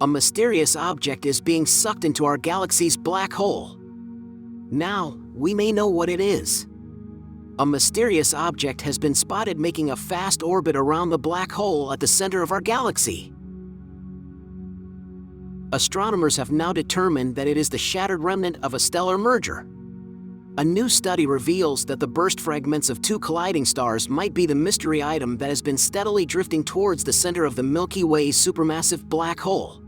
A mysterious object is being sucked into our galaxy's black hole. Now, we may know what it is. A mysterious object has been spotted making a fast orbit around the black hole at the center of our galaxy. Astronomers have now determined that it is the shattered remnant of a stellar merger. A new study reveals that the burst fragments of two colliding stars might be the mystery item that has been steadily drifting towards the center of the Milky Way's supermassive black hole.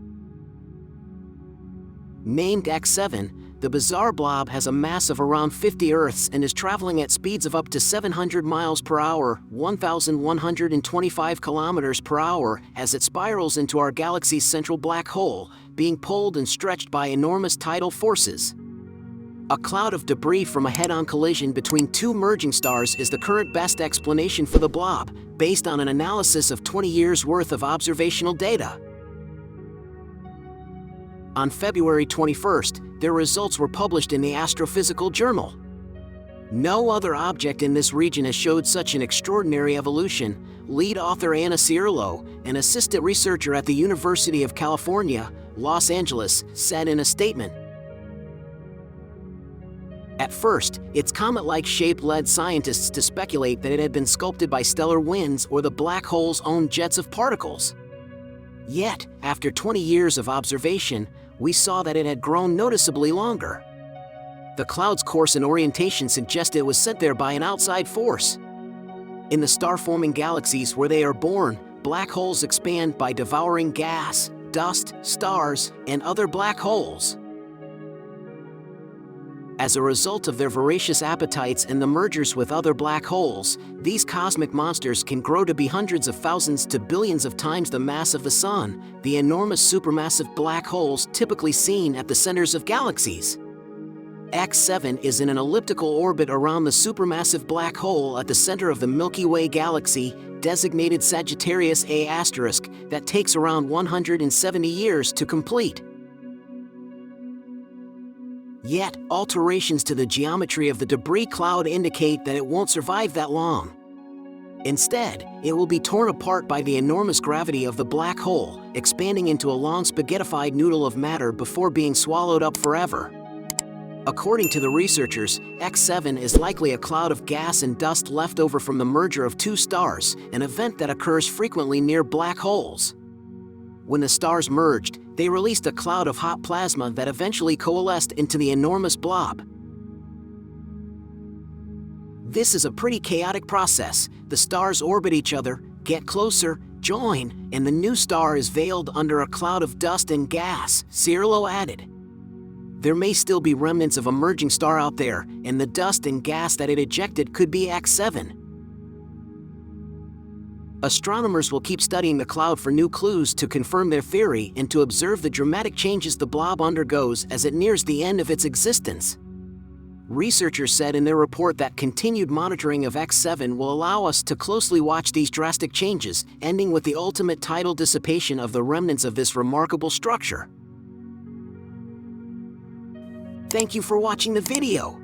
Named X7, the bizarre blob has a mass of around 50 Earths and is traveling at speeds of up to 700 miles per hour, 1,125 kilometers per hour, as it spirals into our galaxy's central black hole, being pulled and stretched by enormous tidal forces. A cloud of debris from a head-on collision between two merging stars is the current best explanation for the blob, based on an analysis of 20 years' worth of observational data. On February 21st, their results were published in the Astrophysical Journal. No other object in this region has showed such an extraordinary evolution, lead author Anna Ciurlo, an assistant researcher at the University of California, Los Angeles, said in a statement. At first, its comet-like shape led scientists to speculate that it had been sculpted by stellar winds or the black hole's own jets of particles. Yet, after 20 years of observation, we saw that it had grown noticeably longer. The cloud's course and orientation suggest it was sent there by an outside force. In the star-forming galaxies where they are born, black holes expand by devouring gas, dust, stars, and other black holes. As a result of their voracious appetites and the mergers with other black holes, these cosmic monsters can grow to be hundreds of thousands to billions of times the mass of the Sun, the enormous supermassive black holes typically seen at the centers of galaxies. X7 is in an elliptical orbit around the supermassive black hole at the center of the Milky Way galaxy, designated Sagittarius A*, that takes around 170 years to complete. Yet, alterations to the geometry of the debris cloud indicate that it won't survive that long. Instead, it will be torn apart by the enormous gravity of the black hole, expanding into a long spaghettified noodle of matter before being swallowed up forever. According to the researchers, X7 is likely a cloud of gas and dust left over from the merger of two stars, an event that occurs frequently near black holes. When the stars merged, they released a cloud of hot plasma that eventually coalesced into the enormous blob. This is a pretty chaotic process. The stars orbit each other, get closer, join, and the new star is veiled under a cloud of dust and gas, Ciurlo added. There may still be remnants of a merging star out there, and the dust and gas that it ejected could be X7. Astronomers will keep studying the cloud for new clues to confirm their theory and to observe the dramatic changes the blob undergoes as it nears the end of its existence. Researchers said in their report that continued monitoring of X7 will allow us to closely watch these drastic changes, ending with the ultimate tidal dissipation of the remnants of this remarkable structure. Thank you for watching the video.